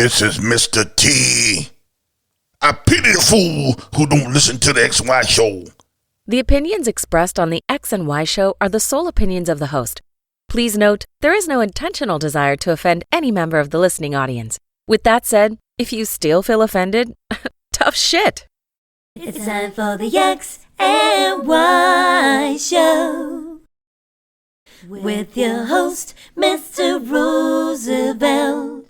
This is Mr. T. I pity the fool who don't listen to the X and Y show. The opinions expressed on the X and Y show are the sole opinions of the host. Please note, there is no intentional desire to offend any member of the listening audience. With that said, if you still feel offended, tough shit. It's time for the X and Y show with your host, Mr. Roosevelt.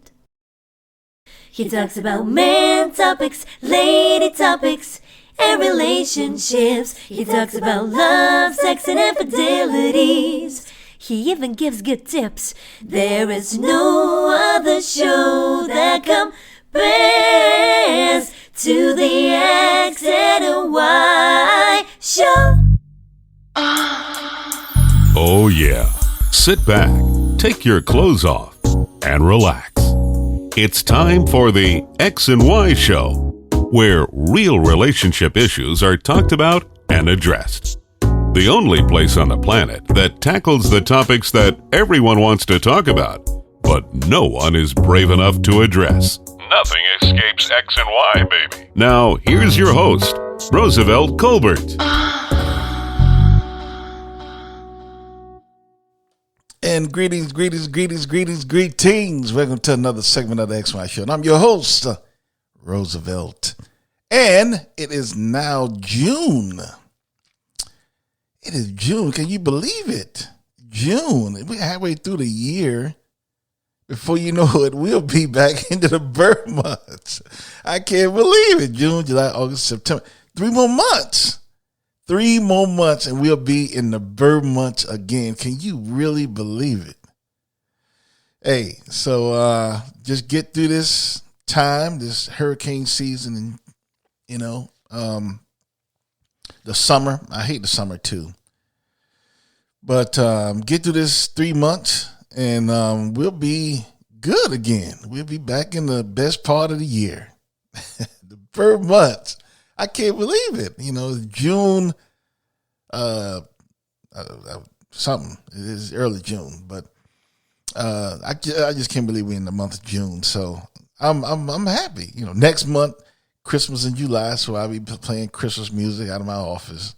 He talks about man topics, lady topics, and relationships. He talks about love, sex, and infidelities. He even gives good tips. There is no other show that compares to the X and Y show. Oh yeah. Sit back, take your clothes off, and relax. It's time for the X and Y show, where real relationship issues are talked about and addressed. The only place on the planet that tackles the topics that everyone wants to talk about, but no one is brave enough to address. Nothing escapes X and Y, baby. Now, here's your host, Roosevelt Colbert. And greetings. Welcome to another segment of the X and Y show. And I'm your host, Roosevelt. And it is now June. It is June. Can you believe it? June. We're halfway through the year. Before you know it, we'll be back into the birth months. I can't believe it. June, July, August, September. 3 more months. 3 more months and we'll be in the birth months again. Can you really believe it? Hey, so just get through this time, this hurricane season, and the summer. I hate the summer too. But get through this 3 months and we'll be good again. We'll be back in the best part of the year. The birth months. I can't believe it. June, something. It is early June, but I just can't believe we're in the month of June. So I'm happy. Next month, Christmas in July, so I'll be playing Christmas music out of my office.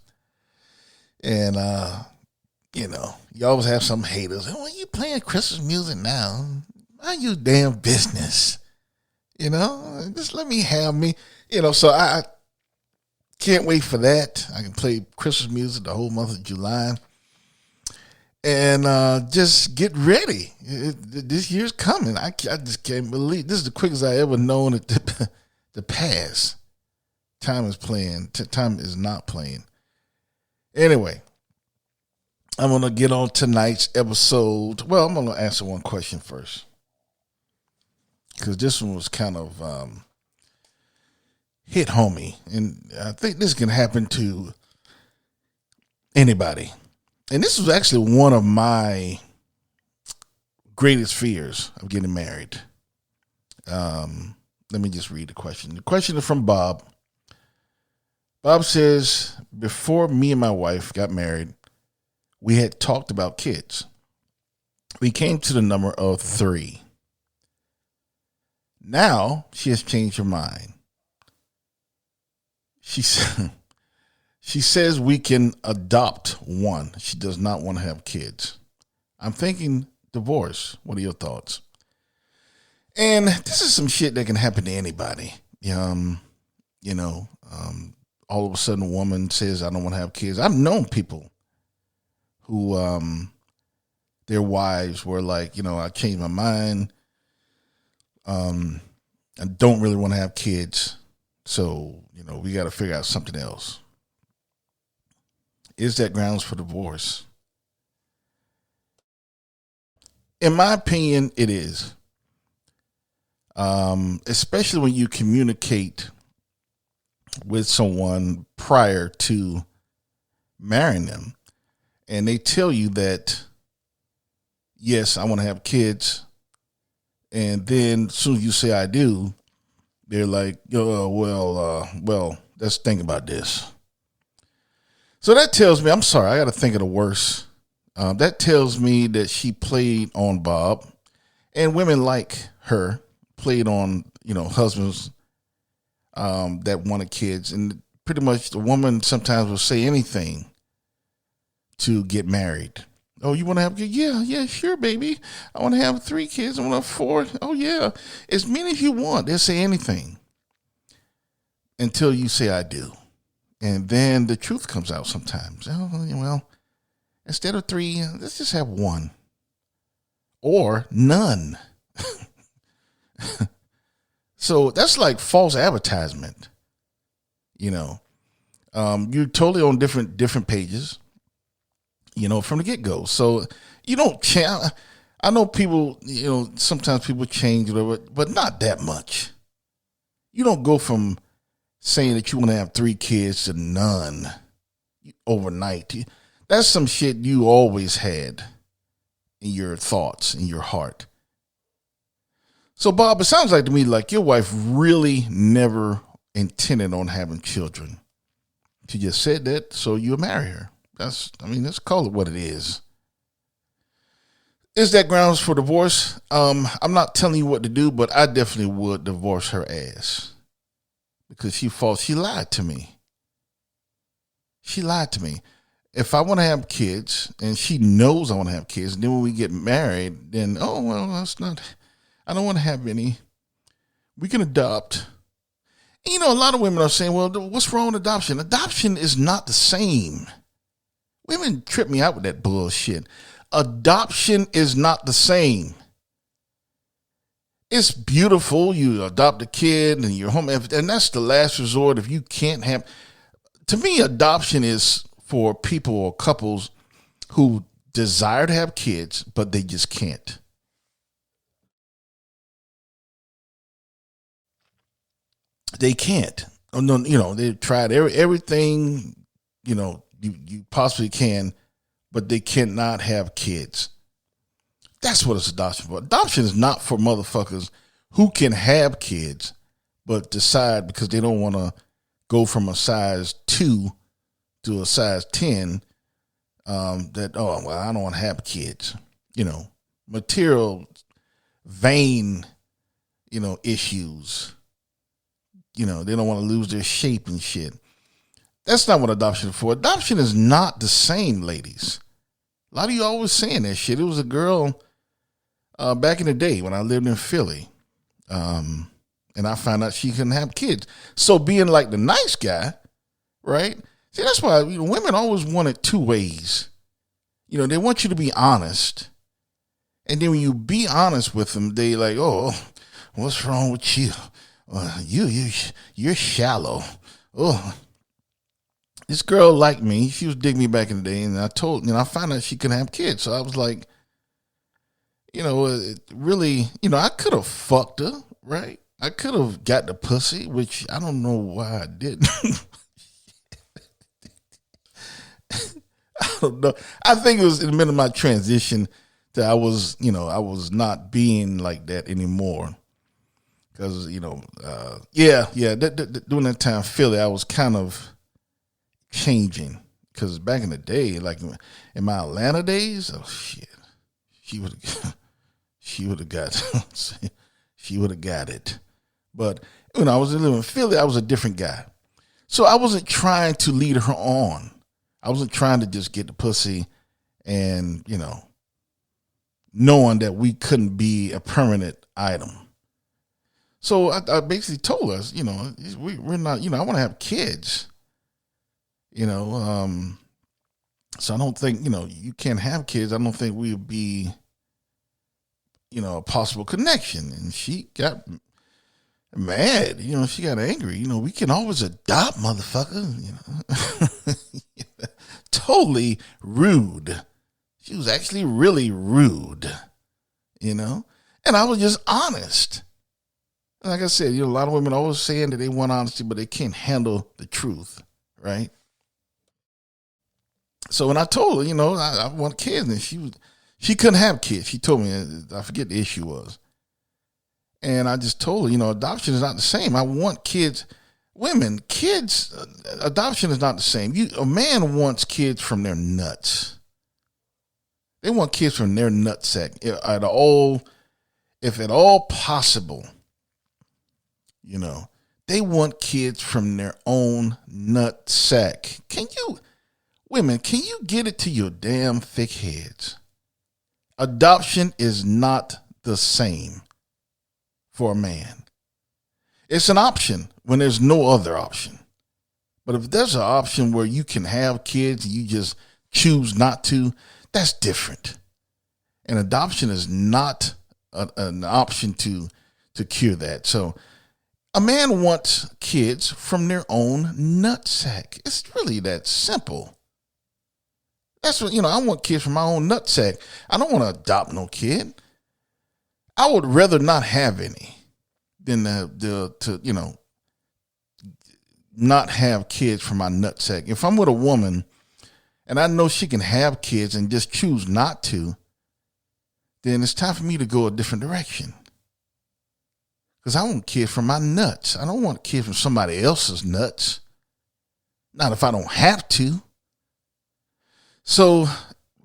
And you always have some haters. Why are you playing Christmas music now? Mind your damn business. Just let me have me. So I can't wait for that. I can play Christmas music the whole month of July. And just get ready. This year's coming. I just can't believe. This is the quickest I ever known it to pass. Time is playing. Time is not playing. Anyway, I'm going to get on tonight's episode. Well, I'm going to answer one question first. Because this one was kind of hit homie. And I think this can happen to anybody. And this was actually one of my greatest fears of getting married. Let me just read the question. The question is from Bob. Bob says, before me and my wife got married, we had talked about kids. We came to the number of 3. Now she has changed her mind. She says we can adopt one. She does not want to have kids. I'm thinking divorce. What are your thoughts? And this is some shit that can happen to anybody. All of a sudden a woman says, I don't want to have kids. I've known people who their wives were like, I changed my mind. I don't really want to have kids. So, we got to figure out something else. Is that grounds for divorce? In my opinion, it is. Especially when you communicate with someone prior to marrying them. And they tell you that, yes, I want to have kids. And then as soon as you say I do, they're like, well, let's think about this. So that tells me, I'm sorry, I got to think of the worst. That tells me that she played on Bob, and women like her played on, husbands that wanted kids. And pretty much the woman sometimes will say anything to get married. Oh, you want to have kids? Yeah, sure, baby. I want to have 3 kids. I want to have 4. Oh, yeah. As many as you want. They'll say anything until you say I do. And then the truth comes out sometimes. Oh, well, instead of 3, let's just have 1. Or none. So that's like false advertisement. You're totally on different pages, from the get-go. So you don't change. I know people, sometimes people change, but not that much. You don't go from saying that you want to have 3 kids to none overnight. That's some shit you always had in your thoughts, in your heart. So, Bob, it sounds like to me like your wife really never intended on having children. She just said that, so you'll marry her. Let's call it what it is. Is that grounds for divorce? I'm not telling you what to do, but I definitely would divorce her ass. Because she lied to me. She lied to me. If I want to have kids, and she knows I want to have kids, and then when we get married, then, I don't want to have any. We can adopt. And, a lot of women are saying, well, what's wrong with adoption? Adoption is not the same. Women trip me out with that bullshit. Adoption is not the same. It's beautiful. You adopt a kid and you're home. And that's the last resort if you can't have. To me, adoption is for people or couples who desire to have kids, but they just can't. They can't. They've tried everything, you possibly can, but they cannot have kids. That's what it's adoption for. Adoption is not for motherfuckers who can have kids, but decide because they don't want to go from a size 2 to a size 10, I don't want to have kids. Material, vain, issues. They don't want to lose their shape and shit. That's not what adoption is for. Adoption is not the same, ladies. A lot of you always saying that shit. It was a girl back in the day when I lived in Philly. And I found out she couldn't have kids. So being like the nice guy, right? See, that's why women always want it 2 ways. They want you to be honest. And then when you be honest with them, they like, oh, what's wrong with you? You're shallow. Oh, this girl liked me. She was digging me back in the day, and I found out she couldn't have kids. So I was like, really, I could have fucked her, right? I could have got the pussy, which I don't know why I didn't. I don't know. I think it was in the middle of my transition that I was not being like that anymore. Because, during that time, Philly, I was kind of changing. Because back in the day, like in my Atlanta days, oh, shit, she would have got it. But when I was living in Philly, I was a different guy. So I wasn't trying to lead her on. I wasn't trying to just get the pussy and, knowing that we couldn't be a permanent item. So I basically told us, we're not, I want to have kids, so I don't think, you can't have kids. I don't think we would be, a possible connection. And she got mad, she got angry. We can always adopt, motherfucker, Totally rude. She was actually really rude, and I was just honest. Like I said, a lot of women always saying that they want honesty, but they can't handle the truth, right? So when I told her, I want kids, and she couldn't have kids. She told me, I forget the issue was. And I just told her, adoption is not the same. I want kids. Women, kids, adoption is not the same. A man wants kids from their nuts. They want kids from their nutsack. If at all possible. You know, they want kids from their own nut sack. Women, can you get it to your damn thick heads? Adoption is not the same for a man. It's an option when there's no other option. But if there's an option where you can have kids and you just choose not to, that's different. And adoption is not an option to cure that. So a man wants kids from their own nutsack. It's really that simple. That's what, I want kids from my own nutsack. I don't want to adopt no kid. I would rather not have any than to not have kids from my nutsack. If I'm with a woman and I know she can have kids and just choose not to, then it's time for me to go a different direction. Because I want kids from my nuts. I don't want kids from somebody else's nuts. Not if I don't have to. So,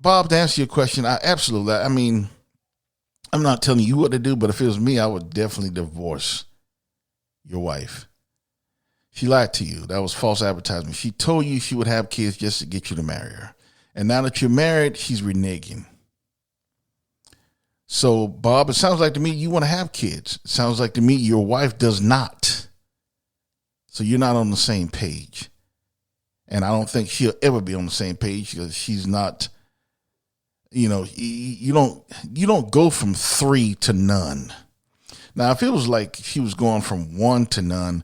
Bob, to answer your question, I mean, I'm not telling you what to do, but if it was me, I would definitely divorce your wife. She lied to you. That was false advertisement. She told you she would have kids just to get you to marry her. And now that you're married, she's reneging. So, Bob, it sounds like to me you want to have kids. It sounds like to me your wife does not. So you're not on the same page. And I don't think she'll ever be on the same page because she's not, you don't go from 3 to none. Now, if it was like she was going from 1 to none,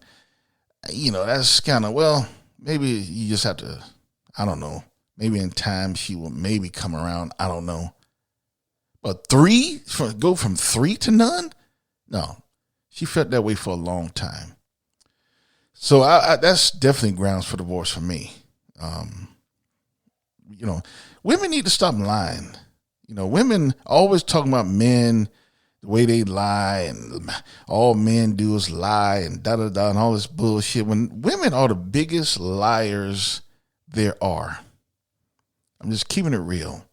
that's kind of, maybe you just have to, I don't know. Maybe in time she will maybe come around. I don't know. But go from 3 to none? No, she felt that way for a long time. So that's definitely grounds for divorce for me. Women need to stop lying. Women always talking about men, the way they lie, and all men do is lie and da-da-da and all this bullshit. When women are the biggest liars there are. I'm just keeping it real.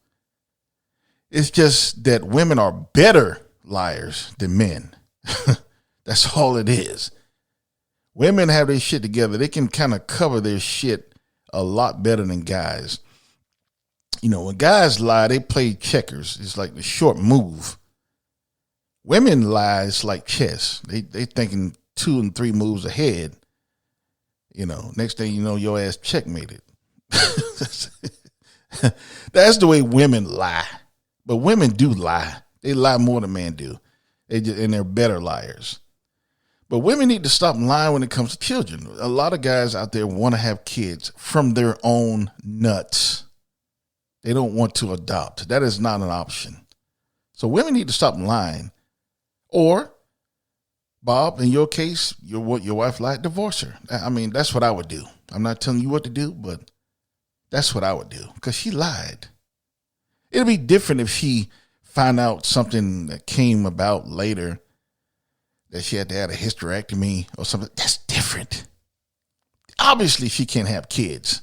It's just that women are better liars than men. That's all it is. Women have their shit together. They can kind of cover their shit a lot better than guys. When guys lie, they play checkers. It's like the short move. Women lie, it's like chess. They thinking 2 and 3 moves ahead. Next thing you know, your ass checkmated. That's the way women lie. But women do lie. They lie more than men do. And they're better liars. But women need to stop lying when it comes to children. A lot of guys out there want to have kids from their own nuts. They don't want to adopt. That is not an option. So women need to stop lying. Or, Bob, in your case, your wife lied, divorce her. I mean, that's what I would do. I'm not telling you what to do, but that's what I would do. Because she lied. It'd be different if she found out something that came about later, that she had to have a hysterectomy or something. That's different. Obviously, she can't have kids.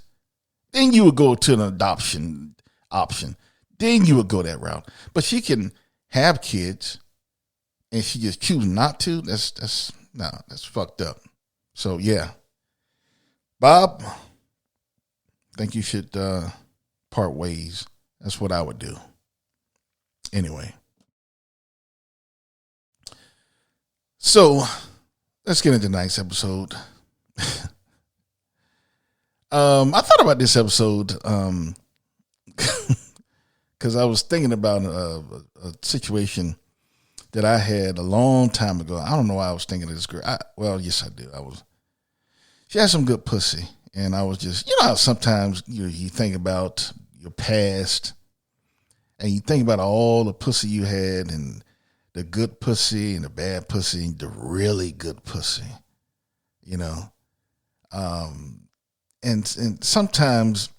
Then you would go to an adoption option. Then you would go that route. But she can have kids and she just choose not to. That's fucked up. So, yeah. Bob, I think you should part ways. That's what I would do. Anyway. So, let's get into tonight's episode. I thought about this episode because I was thinking about a situation that I had a long time ago. I don't know why I was thinking of this girl. Yes, I do. She had some good pussy. And I was just, how sometimes you think about your past and you think about all the pussy you had and the good pussy and the bad pussy and the really good pussy, and sometimes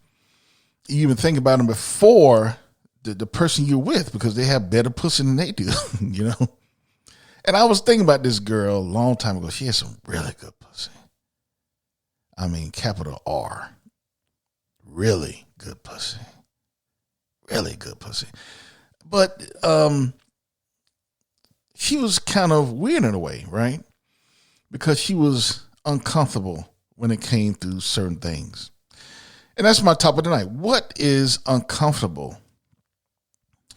you even think about them before the person you're with because they have better pussy than they do, And I was thinking about this girl a long time ago. She had some really good pussy. I mean, capital R. Really good pussy. Really good pussy. But she was kind of weird in a way, right? because she was uncomfortable when it came to certain things. And that's my topic tonight. What is uncomfortable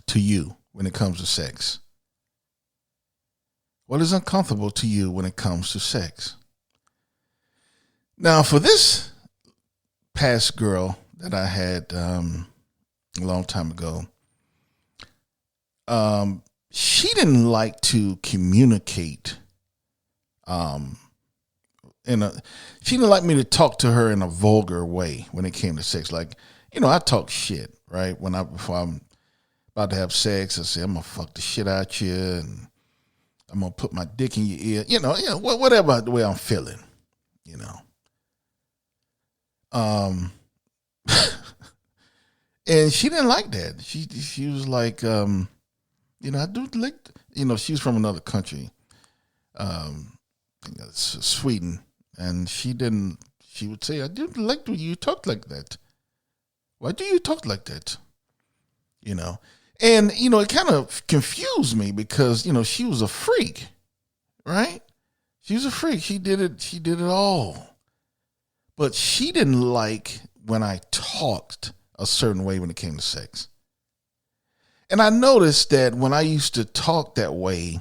to you when it comes to sex? What is uncomfortable to you when it comes to sex? Now, for this past girl that I had a long time ago, she didn't like to communicate. She didn't like me to talk to her in a vulgar way when it came to sex. Like, I talk shit, right? Before I'm about to have sex, I say I'm gonna fuck the shit out you, and I'm gonna put my dick in your ear. Whatever the way I'm feeling, And she didn't like that. She was like, I do like, she's from another country, Sweden, and she would say, I do like when you talk like that. Why do you talk like that? And, it kind of confused me because, she was a freak, right? She was a freak. She did it all. But she didn't like when I talked a certain way when it came to sex. And I noticed that when I used to talk that way,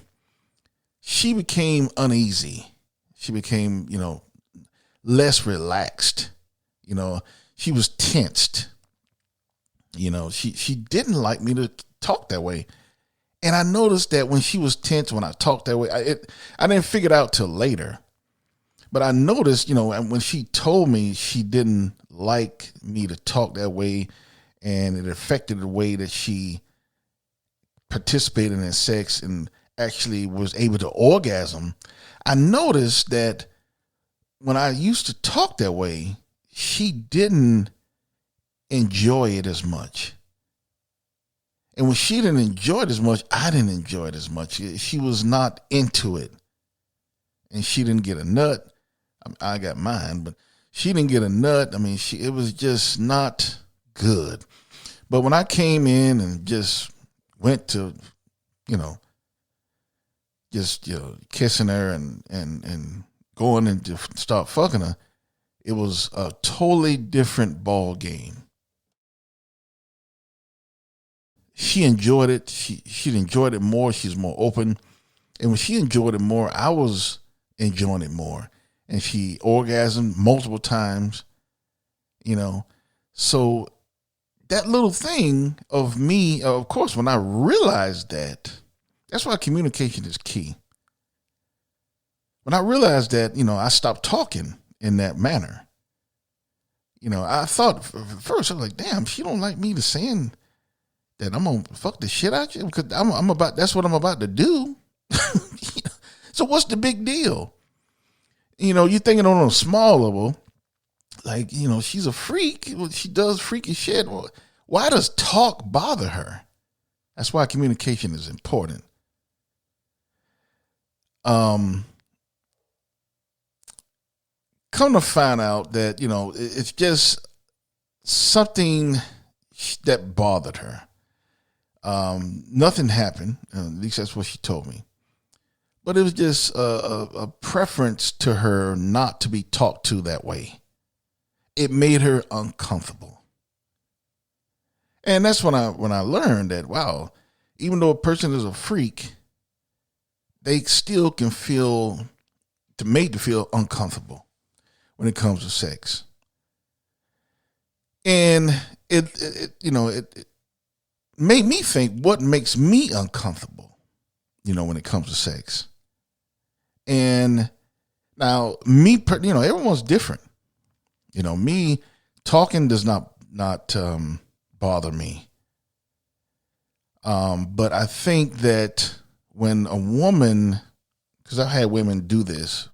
she became uneasy. She became, less relaxed. She was tensed. She didn't like me to talk that way. And I noticed that when she was tense, when I talked that way, I didn't figure it out till later. But I noticed, when she told me she didn't like me to talk that way, and it affected the way that she participated in sex and actually was able to orgasm, I noticed that when I used to talk that way, she didn't enjoy it as much. And when she didn't enjoy it as much, I didn't enjoy it as much. She was not into it. And she didn't get a nut. I got mine, but she didn't get a nut. It was just not good. But when I came in and just went to, kissing her and going and to start fucking her, it was a totally different ball game. She enjoyed it. She enjoyed it more. She's more open. And when she enjoyed it more, I was enjoying it more. And she orgasmed multiple times, So that little thing of me, of course, when I realized that, that's why communication is key. When I realized that, I stopped talking in that manner. I thought first, I was like, damn, she don't like me to saying that I'm going to fuck the shit out you because that's what I'm about to do. So what's the big deal? You're thinking on a small level, like, she's a freak. She does freaky shit. Why does talk bother her? That's why communication is important. Come to find out that, it's just something that bothered her. Nothing happened. At least that's what she told me. But it was just a preference to her not to be talked to that way. It made her uncomfortable. And that's when I learned that, wow, even though a person is a freak, they still can made to feel uncomfortable when it comes to sex. And it made me think, what makes me uncomfortable, when it comes to sex. And now me, everyone's different. Me talking does not bother me. But I think that when a woman, because I've had women do this,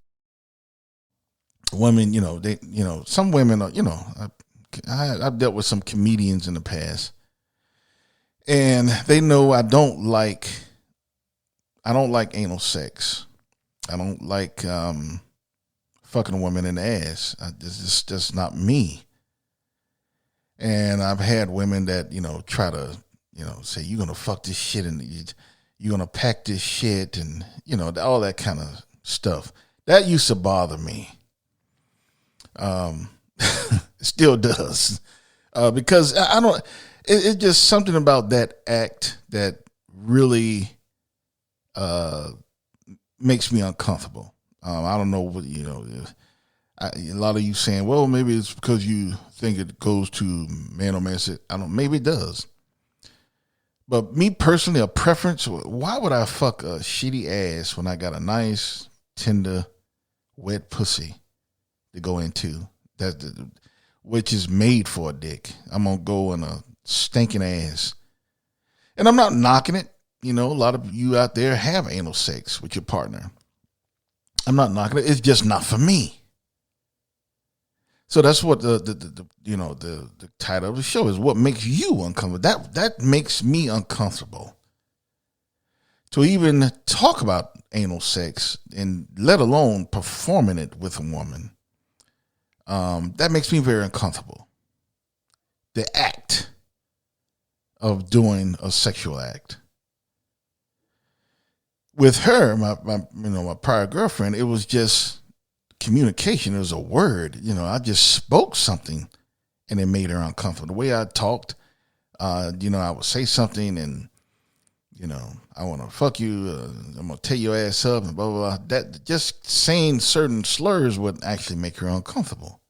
women, some women are, I've dealt with some comedians in the past, and they know I don't like anal sex. I don't like fucking a woman in the ass. It's just not me. And I've had women that, try to, say, you're going to fuck this shit and you're going to pack this shit and, all that kind of stuff. That used to bother me. It still does. Because I don't, it's just something about that act that really makes me uncomfortable. I don't know what, a lot of you saying, well, maybe it's because you think it goes to man or man. Maybe it does. But me personally, a preference, why would I fuck a shitty ass when I got a nice, tender, wet pussy to go into, which is made for a dick? I'm going to go in a stinking ass. And I'm not knocking it. A lot of you out there have anal sex with your partner. I'm not knocking it. It's just not for me. So that's what the title of the show is. What makes you uncomfortable? That makes me uncomfortable. To even talk about anal sex and let alone performing it with a woman, that makes me very uncomfortable. The act of doing a sexual act. With her, my prior girlfriend, it was just communication. It was a word. I just spoke something and it made her uncomfortable. The way I talked, I would say something and, I want to fuck you. I'm going to tear your ass up and blah, blah, blah. That just saying certain slurs would actually make her uncomfortable.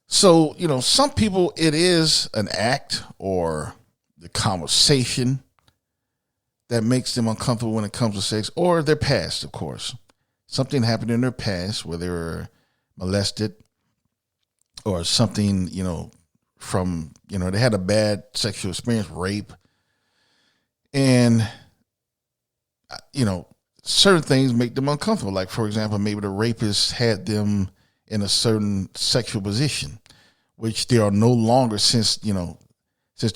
So, some people, it is an act or the conversation that makes them uncomfortable when it comes to sex, or their past, of course. Something happened in their past where they were molested or something, from, they had a bad sexual experience, rape. And, certain things make them uncomfortable. Like, for example, maybe the rapist had them in a certain sexual position, which they are no longer since the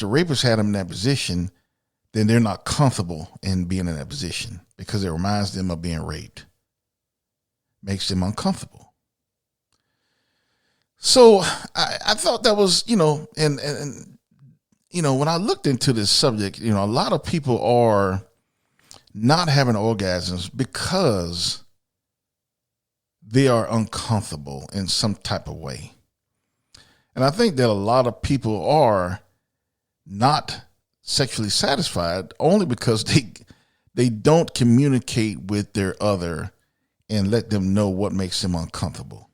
rapist had them in that position, then they're not comfortable in being in that position because it reminds them of being raped. Makes them uncomfortable. So I thought that was, and when I looked into this subject, a lot of people are not having orgasms because they are uncomfortable in some type of way. And I think that a lot of people are not sexually satisfied only because they don't communicate with their other and let them know what makes them uncomfortable.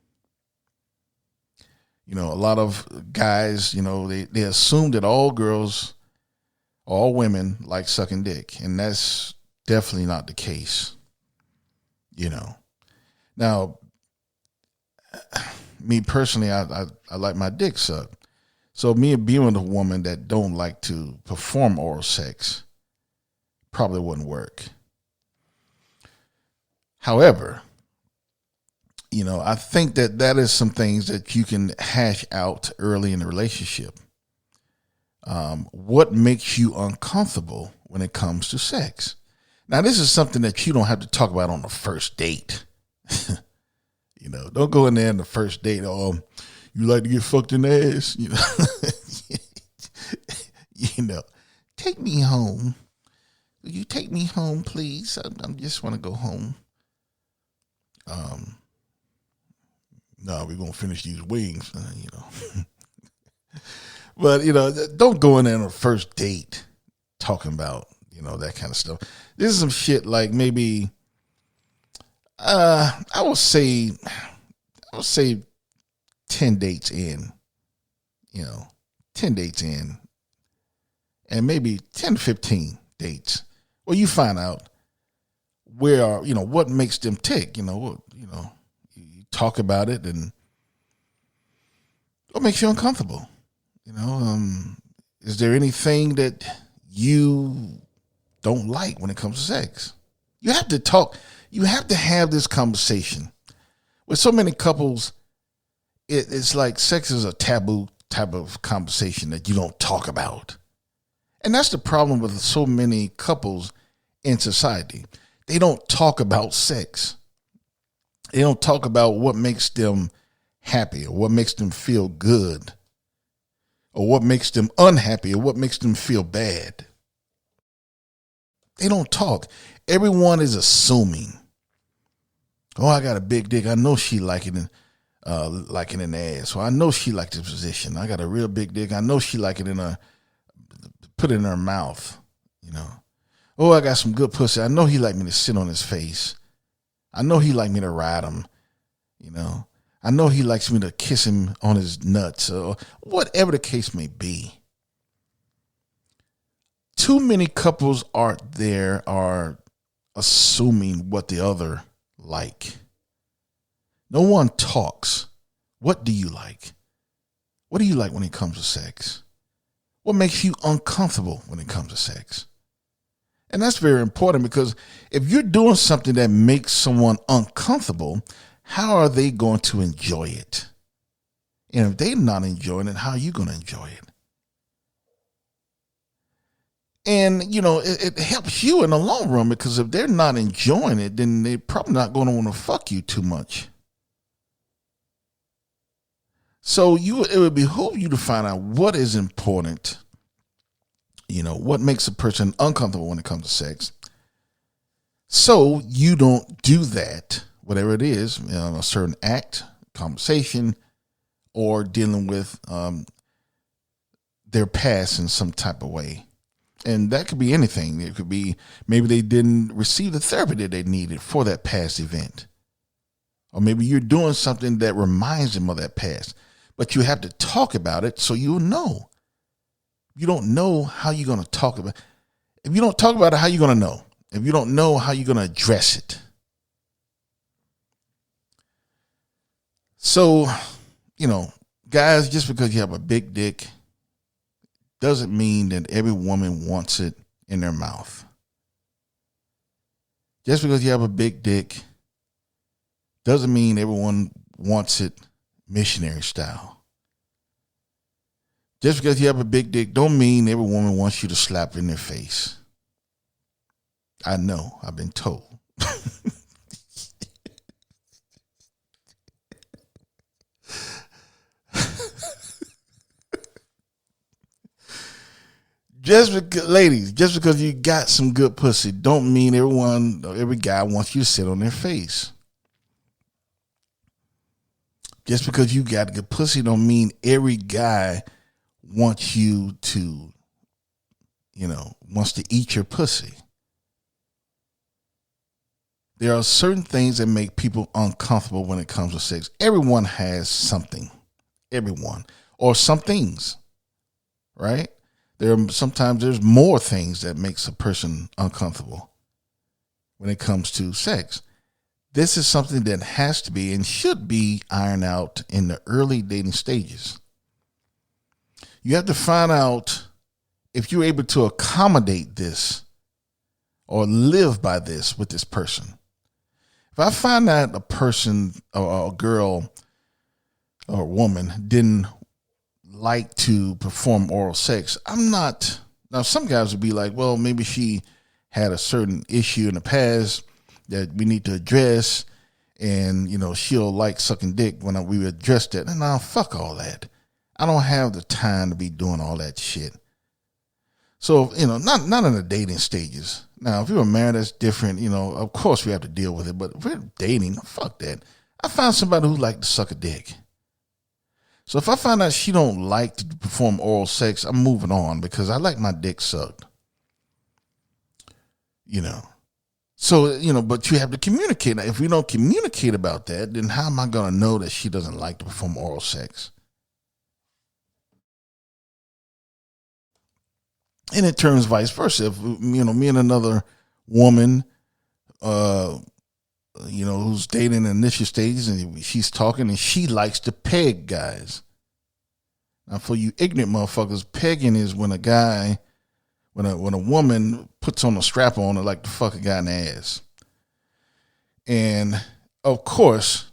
A lot of guys, they assume that all girls, all women like sucking dick, and that's definitely not the case. Now, me personally, I like my dick sucked. So me being with a woman that don't like to perform oral sex probably wouldn't work. However, I think that is some things that you can hash out early in the relationship. What makes you uncomfortable when it comes to sex? Now, this is something that you don't have to talk about on the first date. Don't go in there on the first date. You like to get fucked in the ass? Take me home. Will you take me home, please? I just want to go home. No, we're going to finish these wings, But, don't go in there on the first date talking about, that kind of stuff. This is some shit like maybe, I would say 10 dates in, 10 dates in, and maybe 10, 15 dates. Well, you find out what makes them tick, you talk about it and what makes you uncomfortable, is there anything that you don't like when it comes to sex? You have to talk, you have to have this conversation. With so many couples, it's like sex is a taboo type of conversation that you don't talk about. And that's the problem with so many couples in society. They don't talk about sex. They don't talk about what makes them happy or what makes them feel good or what makes them unhappy or what makes them feel bad. They don't talk. Everyone is assuming. Oh, I got a big dick. I know she like it in the ass. Well, I know she like this position. I got a real big dick. I know she like it put it in her mouth, you know. Oh, I got some good pussy. I know he like me to sit on his face. I know he like me to ride him, you know. I know he likes me to kiss him on his nuts or whatever the case may be. Too many couples are assuming what the other like. No one talks. What do you like? What do you like when it comes to sex? What makes you uncomfortable when it comes to sex? And that's very important, because if you're doing something that makes someone uncomfortable, how are they going to enjoy it? And if they're not enjoying it, how are you going to enjoy it? And, you know, it helps you in the long run, because if they're not enjoying it, then they're probably not going to want to fuck you too much. So it would behoove you to find out what is important, you know, what makes a person uncomfortable when it comes to sex. So you don't do that, whatever it is, you know, a certain act, conversation, or dealing with their past in some type of way. And that could be anything. It could be maybe they didn't receive the therapy that they needed for that past event. Or maybe you're doing something that reminds them of that past. But you have to talk about it so you'll know. You don't know how you're going to talk about it. If you don't talk about it, how are you going to know? If you don't know, how are you going to address it? So, you know, guys, just because you have a big dick doesn't mean that every woman wants it in their mouth. Just because you have a big dick doesn't mean everyone wants it missionary style. Just because you have a big dick don't mean every woman wants you to slap in their face. I know, I've been told. Ladies, just because you got some good pussy don't mean every guy wants you to sit on their face. Just because you got good pussy don't mean every guy wants you to, you know, wants to eat your pussy. There are certain things that make people uncomfortable when it comes to sex. Everyone has something. Everyone. Or some things. Right? Sometimes there's more things that makes a person uncomfortable when it comes to sex. This is something that has to be and should be ironed out in the early dating stages. You have to find out if you're able to accommodate this or live by this with this person. If I find that a person or a girl or a woman didn't like to perform oral sex, now some guys would be like, well, maybe she had a certain issue in the past that we need to address, and, you know, she'll like sucking dick when we address that. And now, fuck all that. I don't have the time to be doing all that shit. So, you know, not in the dating stages. Now, if you're married, that's different. You know, of course we have to deal with it. But if we're dating, fuck that. I found somebody who liked to suck a dick. So if I find out she don't like to perform oral sex, I'm moving on, because I like my dick sucked. You know. So, you know, but you have to communicate. If we don't communicate about that, then how am I going to know that she doesn't like to perform oral sex? And it turns vice versa. If, you know, me and another woman, you know, who's dating in the initial stages, and she's talking and she likes to peg guys. Now, for you ignorant motherfuckers, pegging is when a woman puts on a strap on and like to fuck a guy in the ass. And of course,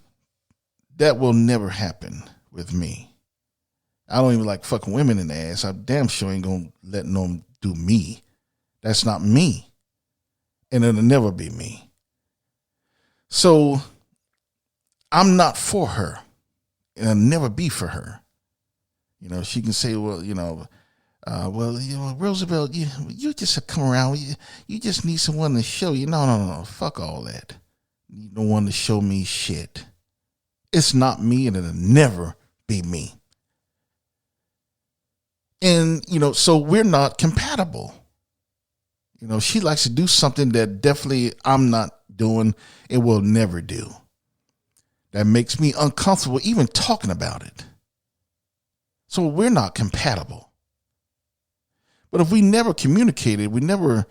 that will never happen with me. I don't even like fucking women in the ass. I damn sure ain't gonna let them do me. That's not me. And it'll never be me. So I'm not for her. And I'll never be for her. You know, she can say, well, you know, Roosevelt, you just come around. You just need someone to show you. No. Fuck all that. need no one to show me shit. It's not me, and it'll never be me. And, so we're not compatible. She likes to do something that definitely I'm not doing and will never do. That makes me uncomfortable even talking about it. So we're not compatible. But if we never communicated, we never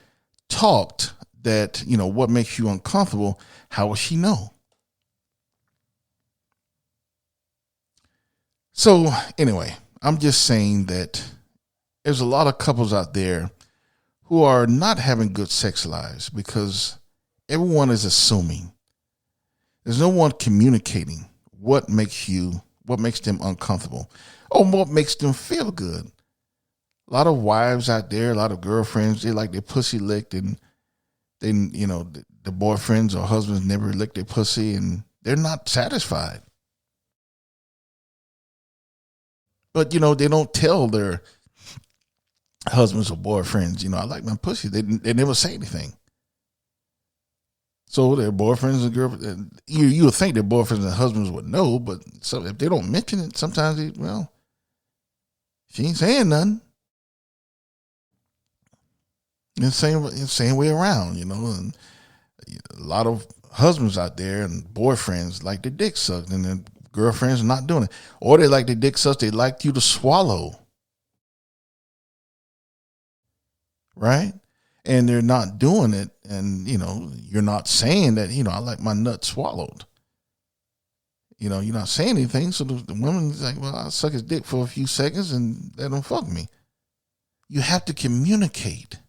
talked that, what makes you uncomfortable, how will she know? So anyway, I'm just saying that there's a lot of couples out there who are not having good sex lives because everyone is assuming. There's no one communicating what makes them uncomfortable or what makes them feel good. A lot of wives out there, a lot of girlfriends, they like their pussy licked, and then, the boyfriends or husbands never lick their pussy and they're not satisfied. But, they don't tell their husbands or boyfriends, I like my pussy. They never say anything. So their boyfriends and girlfriends, you would think their boyfriends and husbands would know, but if they don't mention it, sometimes she ain't saying nothing. And same way around, and a lot of husbands out there and boyfriends like their dick sucked, and their girlfriends are not doing it. Or they like their dick sucked, they like you to swallow. Right? And they're not doing it, and, you're not saying that, I like my nut swallowed. You're not saying anything, so the woman's like, well, I'll suck his dick for a few seconds and let him fuck me. You have to communicate.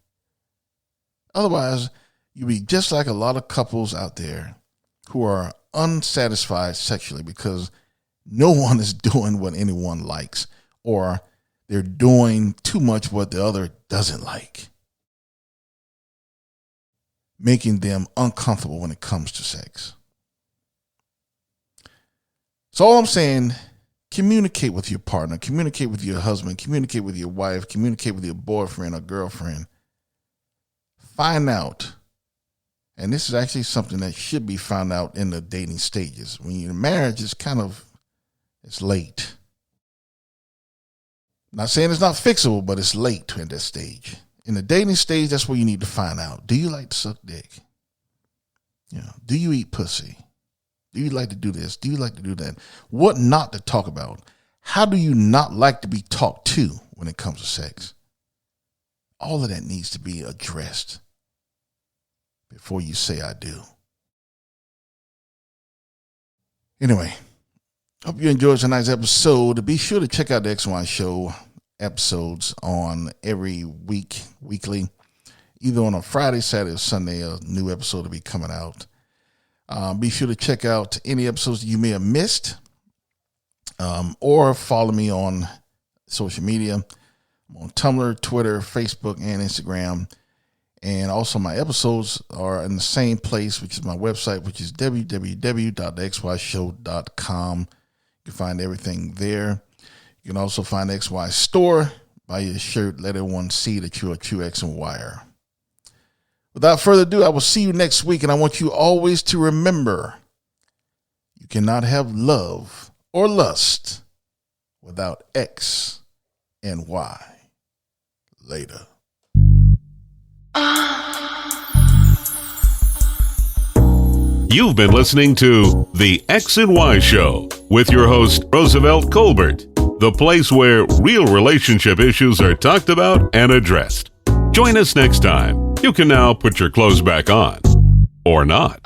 Otherwise, you'll be just like a lot of couples out there who are unsatisfied sexually because no one is doing what anyone likes, or they're doing too much what the other doesn't like, making them uncomfortable when it comes to sex. So all I'm saying, communicate with your partner, communicate with your husband, communicate with your wife, communicate with your boyfriend or girlfriend. Find out, and this is actually something that should be found out in the dating stages. When you're in marriage, it's late. Not saying it's not fixable, but it's late at that stage. In the dating stage, that's where you need to find out. Do you like to suck dick? Do you eat pussy? Do you like to do this? Do you like to do that? What not to talk about? How do you not like to be talked to when it comes to sex? All of that needs to be addressed before you say I do. Anyway, hope you enjoyed tonight's episode. Be sure to check out the XY Show episodes on every weekly, either on a Friday, Saturday, or Sunday. A new episode will be coming out. Be sure to check out any episodes that you may have missed, or follow me on social media. I'm on Tumblr, Twitter, Facebook, and Instagram. And also my episodes are in the same place, which is my website, which is www.xyshow.com. You can find everything there. You can also find the XY store. Buy your shirt, let everyone see that you're a true X and Wire. Without further ado, I will see you next week, and I want you always to remember, you cannot have love or lust without X and Y. Later. You've been listening to The X and Y Show with your host, Roosevelt Colbert, the place where real relationship issues are talked about and addressed. Join us next time. You can now put your clothes back on, or not.